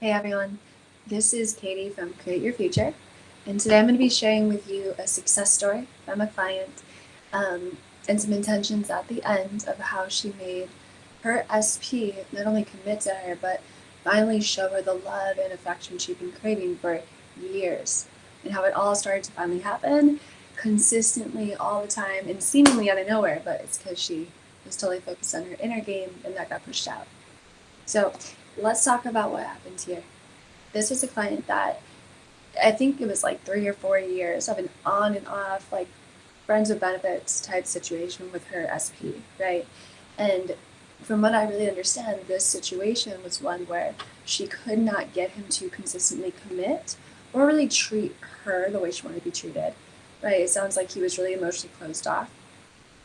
Hey everyone, this is Katie from Create Your Future, and today I'm going to be sharing with you a success story from a client and some intentions at the end of how she made her SP not only commit to her, but finally show her the love and affection she'd been craving for years, and how it all started to finally happen consistently all the time and seemingly out of nowhere, but it's because she was totally focused on her inner game and that got pushed out. So let's talk about what happened here. This was a client that I think it was like 3 or 4 years of an on and off, like friends with benefits type situation with her SP, right? And from what I really understand, this situation was one where she could not get him to consistently commit or really treat her the way she wanted to be treated, right? It sounds like he was really emotionally closed off.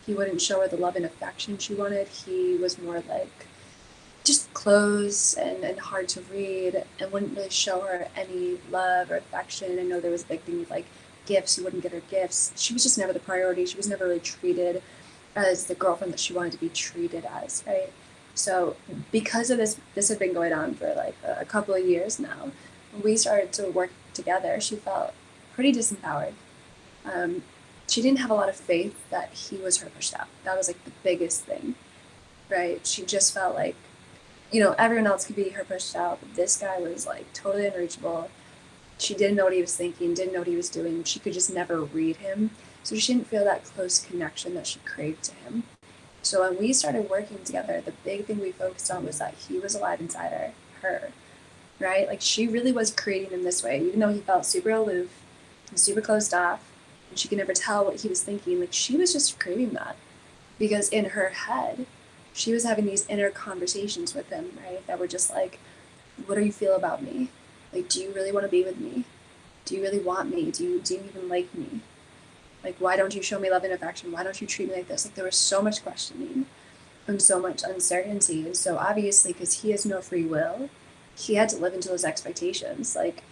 He wouldn't show her the love and affection she wanted. He was more like just closed and hard to read and wouldn't really show her any love or affection. I know there was a big thing with like gifts. He wouldn't get her gifts. She was just never the priority. She was never really treated as the girlfriend that she wanted to be treated as, right? So because of this had been going on for like a couple of years now. When we started to work together, she felt pretty disempowered. Um, she didn't have a lot of faith that he was her pushed out. That was like the biggest thing, right? She just felt like everyone else could be her pushed out, but this guy was like totally unreachable. She didn't know what he was thinking, didn't know what he was doing. She could just never read him. So she didn't feel that close connection that she craved to him. So when we started working together, the big thing we focused on was that he was alive inside her, right? Like she really was creating him this way, even though he felt super aloof and super closed off, and she could never tell what he was thinking. Like she was just creating that because in her head, she was having these inner conversations with him, right? That were just like, what do you feel about me? Like, do you really want to be with me? Do you really want me? Do you even like me? Like, why don't you show me love and affection? Why don't you treat me like this? Like, there was so much questioning and so much uncertainty. And so, obviously, because he has no free will, he had to live into those expectations. Like,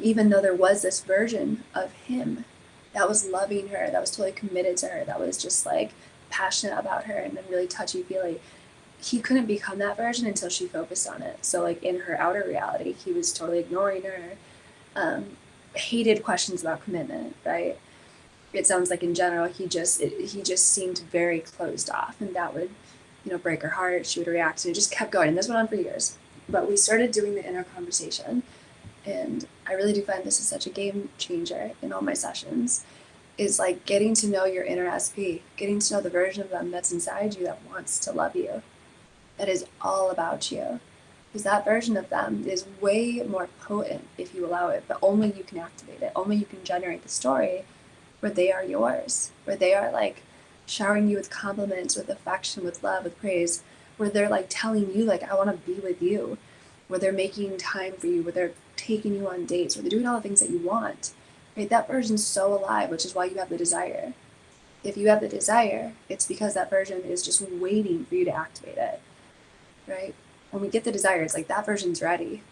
even though there was this version of him that was loving her, that was totally committed to her, that was just like passionate about her and then really touchy feely, he couldn't become that version until she focused on it. So, like in her outer reality, he was totally ignoring her, hated questions about commitment, right? It sounds like in general he just seemed very closed off, and that would break her heart. She would react, and it just kept going. And this went on for years. But we started doing the inner conversation, and I really do find this is such a game changer in all my sessions. Is like getting to know your inner SP, getting to know the version of them that's inside you that wants to love you, that is all about you. Because that version of them is way more potent if you allow it, but only you can activate it. Only you can generate the story where they are yours, where they are like showering you with compliments, with affection, with love, with praise, where they're like telling you, like, I want to be with you, where they're making time for you, where they're taking you on dates, where they're doing all the things that you want. Right? That version's so alive, which is why you have the desire. If you have the desire, it's because that version is just waiting for you to activate it. Right? When we get the desire, it's like that version's ready.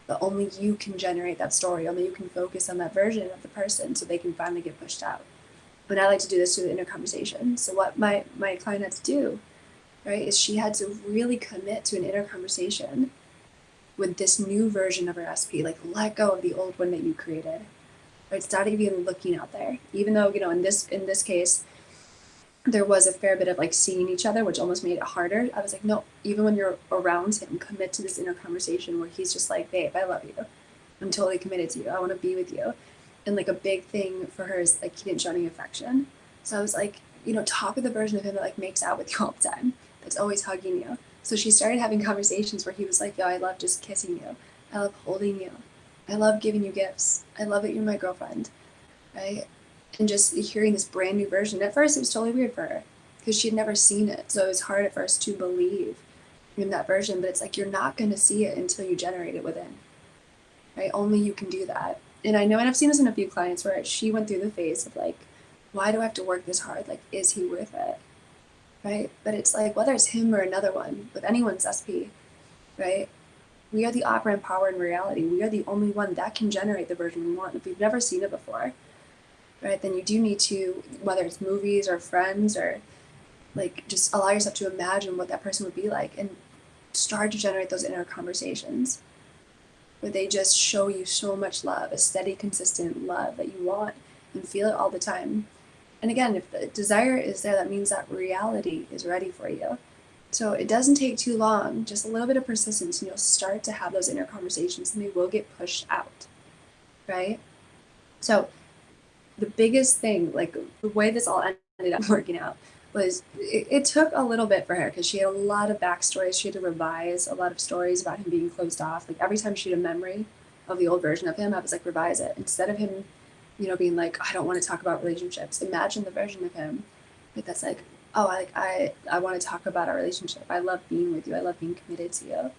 But only you can generate that story. Only you can focus on that version of the person so they can finally get pushed out. But I like to do this through the inner conversation. So what my client had to do, right, is she had to really commit to an inner conversation with this new version of her SP. Like let go of the old one that you created. Right? Start even looking out there. Even though, in this case, there was a fair bit of like seeing each other, which almost made it harder. I was like, no, even when you're around him, commit to this inner conversation where he's just like, babe, I love you. I'm totally committed to you. I want to be with you. And like a big thing for her is like he didn't show any affection. So I was like, talk with the version of him that like makes out with you all the time, that's always hugging you. So she started having conversations where he was like, yo, I love just kissing you. I love holding you. I love giving you gifts. I love that you're my girlfriend. Right? And just hearing this brand new version. At first, it was totally weird for her because she had never seen it. So it was hard at first to believe in that version. But it's like you're not going to see it until you generate it within. Right? Only you can do that. And I know, and I've seen this in a few clients where she went through the phase of like, why do I have to work this hard? Like, is he worth it? Right? But it's like, whether it's him or another one, with anyone's SP, right? We are the operant power in reality. We are the only one that can generate the version we want. If we've never seen it before, right, then you do need to, whether it's movies or friends or like just allow yourself to imagine what that person would be like and start to generate those inner conversations. where they just show you so much love, a steady, consistent love that you want and feel it all the time. And again, if the desire is there, that means that reality is ready for you. So it doesn't take too long, just a little bit of persistence, and you'll start to have those inner conversations, and they will get pushed out, right? So the biggest thing, like the way this all ended up working out, was it took a little bit for her because she had a lot of backstories. She had to revise a lot of stories about him being closed off. Like every time she had a memory of the old version of him, I was like, revise it. Instead of him, being like, I don't want to talk about relationships. Imagine the version of him that's like, oh, I want to talk about our relationship. I love being with you. I love being committed to you.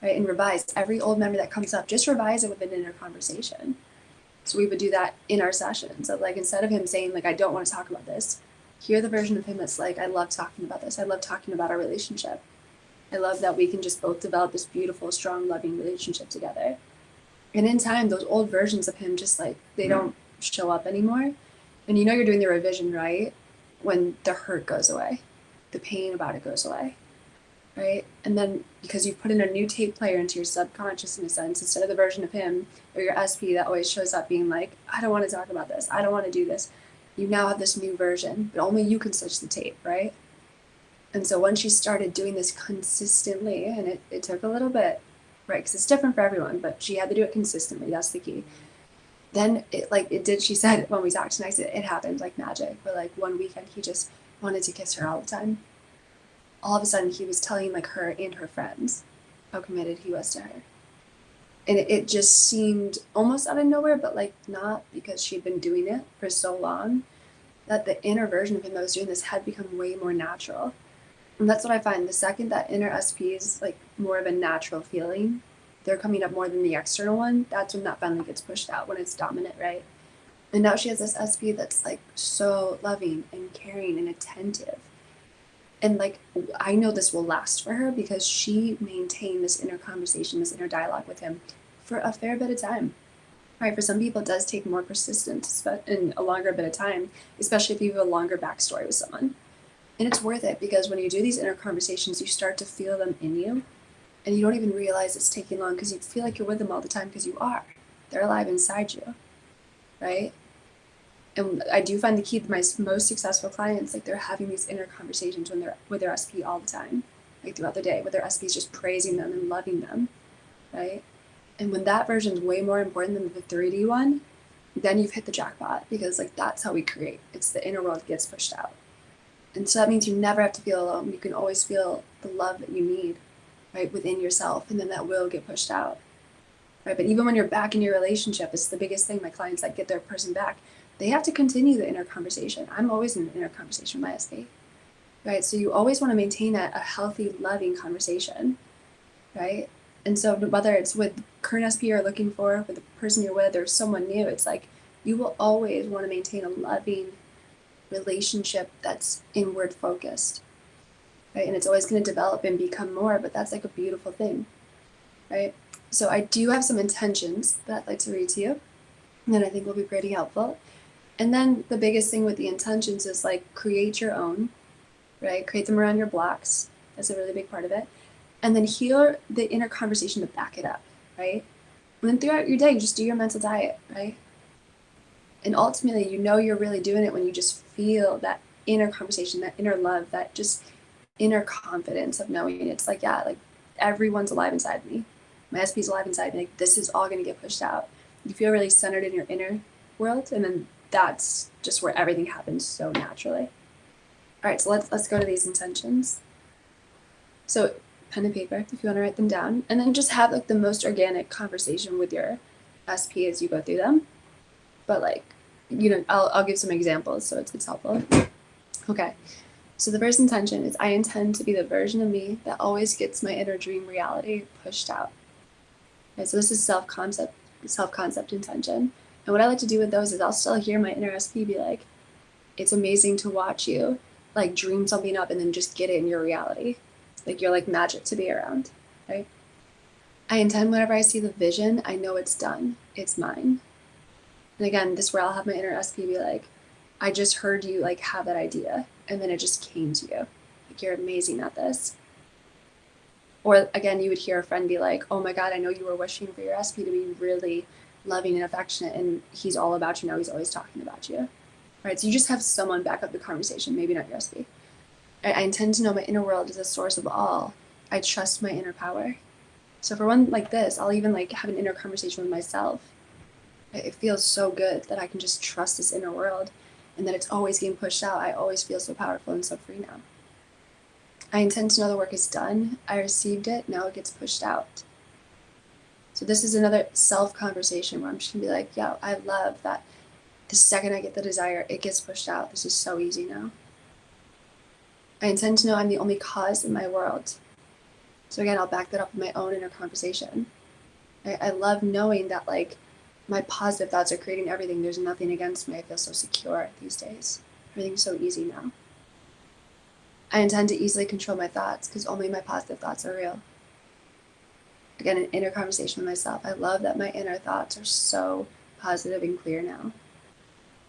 Right? And revise every old memory that comes up. Just revise it with an inner conversation. So we would do that in our sessions of like, instead of him saying like, I don't want to talk about this, hear the version of him that's like, I love talking about this. I love talking about our relationship. I love that we can just both develop this beautiful, strong, loving relationship together. And in time, those old versions of him just like, they don't show up anymore. And you're doing the revision, right? When the hurt goes away, the pain about it goes away, right? And then because you've put in a new tape player into your subconscious in a sense, instead of the version of him or your SP that always shows up being like, I don't want to talk about this, I don't want to do this, you now have this new version, but only you can switch the tape, right? And so once she started doing this consistently, and it took a little bit, right? Because it's different for everyone, but she had to do it consistently. That's the key. Then it did, she said when we talked tonight, it happened like magic. Where like one weekend he just wanted to kiss her all the time. All of a sudden he was telling like her and her friends how committed he was to her. And it just seemed almost out of nowhere, but like not, because she'd been doing it for so long, that the inner version of him that was doing this had become way more natural. And that's what I find. The second that inner SP is like more of a natural feeling, they're coming up more than the external one, that's when that finally gets pushed out, when it's dominant, right? And now she has this SP that's like so loving and caring and attentive. And like, I know this will last for her because she maintained this inner conversation, this inner dialogue with him for a fair bit of time. Right, for some people it does take more persistence and a longer bit of time, especially if you have a longer backstory with someone. And it's worth it because when you do these inner conversations, you start to feel them in you, and you don't even realize it's taking long because you feel like you're with them all the time because you are. They're alive inside you, right? And I do find the key to my most successful clients, like they're having these inner conversations when they're with their SP all the time, like throughout the day, with their SPs just praising them and loving them, right? And when that version is way more important than the 3D one, then you've hit the jackpot, because like that's how we create. It's the inner world gets pushed out. And so that means you never have to feel alone. You can always feel the love that you need, right, within yourself, and then that will get pushed out, right? But even when you're back in your relationship, it's the biggest thing. My clients that get their person back, they have to continue the inner conversation. I'm always in an inner conversation with my SP, right? So you always want to maintain a healthy, loving conversation, right? And so whether it's with current SP you're looking for, with the person you're with, or someone new, it's like you will always want to maintain a loving relationship that's inward focused, right? And it's always going to develop and become more, but that's like a beautiful thing, right? So I do have some intentions that I'd like to read to you, and then I think will be pretty helpful. And then the biggest thing with the intentions is like create your own, right? Create them around your blocks. That's a really big part of it. And then hear the inner conversation to back it up, right? And then throughout your day, just do your mental diet, right? And ultimately, you're really doing it when you just feel that inner conversation, that inner love, that just inner confidence of knowing it's like, yeah, like everyone's alive inside me. My SP's alive inside me. Like this is all going to get pushed out. You feel really centered in your inner world, and then that's just where everything happens so naturally. All right, so let's go to these intentions. So pen and paper if you want to write them down, and then just have like the most organic conversation with your SP as you go through them. But like, I'll give some examples so it's helpful. Okay, so the first intention is I intend to be the version of me that always gets my inner dream reality pushed out. Okay, so this is self-concept intention. And what I like to do with those is I'll still hear my inner SP be like, it's amazing to watch you like dream something up and then just get it in your reality. Like you're like magic to be around, right? I intend whenever I see the vision, I know it's done. It's mine. And again, this is where I'll have my inner SP be like, I just heard you like have that idea, and then it just came to you. Like you're amazing at this. Or again, you would hear a friend be like, oh my God, I know you were wishing for your SP to be really loving and affectionate, and he's all about you now. He's always talking about you, right? So you just have someone back up the conversation, maybe not your SP. I intend to know my inner world is a source of all. I trust my inner power. So for one like this, I'll even like have an inner conversation with myself. It feels so good that I can just trust this inner world and that it's always getting pushed out. I always feel so powerful and so free now. I intend to know the work is done. I received it. Now it gets pushed out. So this is another self-conversation where I'm just gonna be like, yo, I love that the second I get the desire, it gets pushed out. This is so easy now. I intend to know I'm the only cause in my world. So again, I'll back that up with my own inner conversation. I love knowing that like my positive thoughts are creating everything. There's nothing against me. I feel so secure these days. Everything's so easy now. I intend to easily control my thoughts because only my positive thoughts are real. Again, an inner conversation with myself. I love that my inner thoughts are so positive and clear now.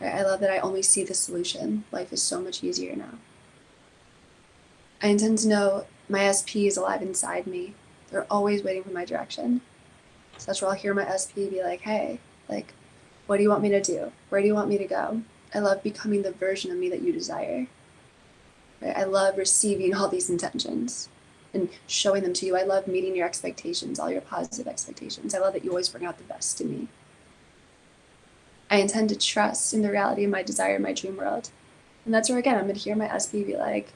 I love that I only see the solution. Life is so much easier now. I intend to know my SP is alive inside me. They're always waiting for my direction. So that's where I'll hear my SP be like, hey, like, what do you want me to do? Where do you want me to go? I love becoming the version of me that you desire. Right? I love receiving all these intentions and showing them to you. I love meeting your expectations, all your positive expectations. I love that you always bring out the best in me. I intend to trust in the reality of my desire, my dream world. And that's where, again, I'm going to hear my SP be like,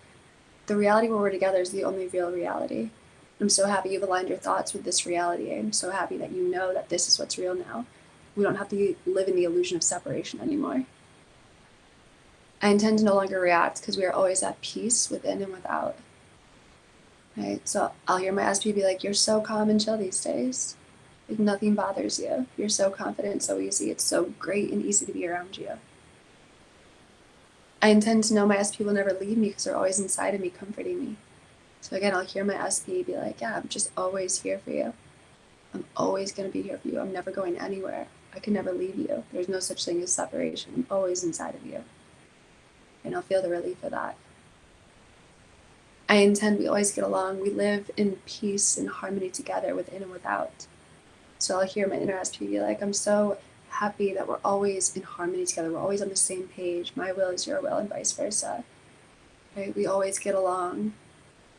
the reality where we're together is the only real reality. I'm so happy you've aligned your thoughts with this reality. I'm so happy that you know that this is what's real now. We don't have to live in the illusion of separation anymore. I intend to no longer react because we are always at peace within and without. Right? So I'll hear my SP be like, you're so calm and chill these days. Like nothing bothers you. You're so confident, so easy. It's so great and easy to be around you. I intend to know my SP will never leave me because they're always inside of me, comforting me. So again, I'll hear my SP be like, yeah, I'm just always here for you. I'm always going to be here for you. I'm never going anywhere. I can never leave you. There's no such thing as separation. I'm always inside of you. And I'll feel the relief of that. I intend we always get along. We live in peace and harmony together within and without. So I'll hear my inner SP be like, I'm so happy that we're always in harmony together. We're always on the same page. My will is your will and vice versa. Right? We always get along.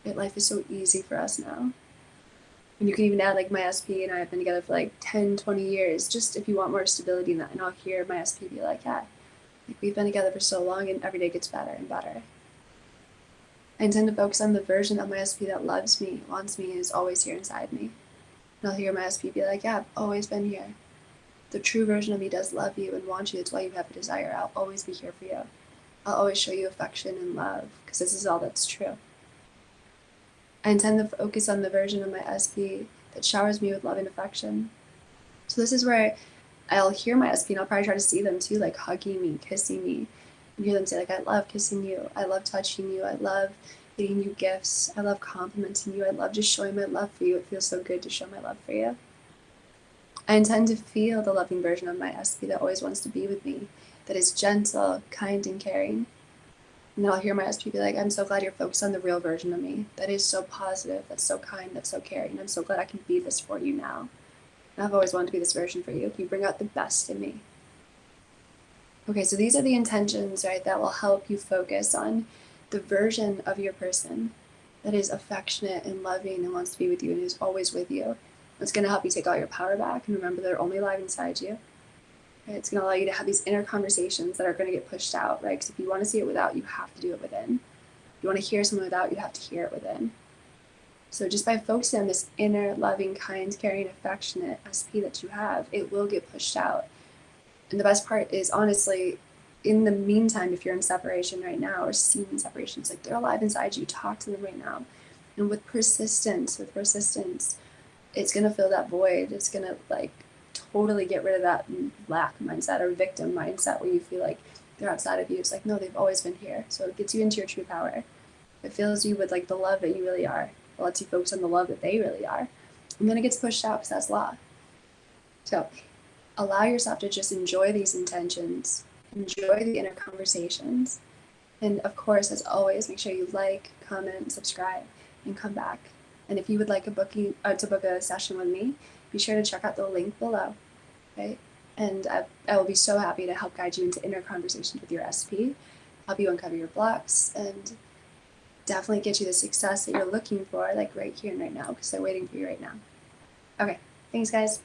Life is so easy for us now. And you can even add like my SP and I have been together for like 10, 20 years, just if you want more stability in that. And I'll hear my SP be like, yeah, like we've been together for so long and every day gets better and better. I intend to focus on the version of my SP that loves me, wants me, and is always here inside me. And I'll hear my SP be like, yeah, I've always been here. The true version of me does love you and want you. That's why you have a desire. I'll always be here for you. I'll always show you affection and love because this is all that's true. I intend to focus on the version of my SP that showers me with love and affection. So this is where I'll hear my SP and I'll probably try to see them too, like hugging me, kissing me, and hear them say like, I love kissing you. I love touching you. I love getting you gifts. I love complimenting you. I love just showing my love for you. It feels so good to show my love for you. I intend to feel the loving version of my SP that always wants to be with me, that is gentle, kind, and caring. And then I'll hear my SP be like, I'm so glad you're focused on the real version of me. That is so positive, that's so kind, that's so caring. I'm so glad I can be this for you now. And I've always wanted to be this version for you. You bring out the best in me. Okay, so these are the intentions, right, that will help you focus on the version of your person that is affectionate and loving and wants to be with you and is always with you. It's going to help you take all your power back and remember they're only alive inside you. It's going to allow you to have these inner conversations that are going to get pushed out, right? Because if you want to see it without, you have to do it within. If you want to hear someone without, you have to hear it within. So just by focusing on this inner, loving, kind, caring, affectionate SP that you have, it will get pushed out. And the best part is, honestly, in the meantime, if you're in separation right now or seeing separation, it's like they're alive inside you. Talk to them right now. And with persistence, it's going to fill that void. It's going to like totally get rid of that lack mindset or victim mindset where you feel like they're outside of you. It's like, no, they've always been here. So it gets you into your true power. It fills you with like the love that you really are. It lets you focus on the love that they really are. And then it gets pushed out because that's law. So allow yourself to just enjoy these intentions, enjoy the inner conversations. And of course, as always, make sure you like, comment, subscribe, and come back. And if you would like a booking to book a session with me, be sure to check out the link below, right? And I will be so happy to help guide you into inner conversations with your SP, help you uncover your blocks, and definitely get you the success that you're looking for, like right here and right now, because they're waiting for you right now. Okay, thanks guys.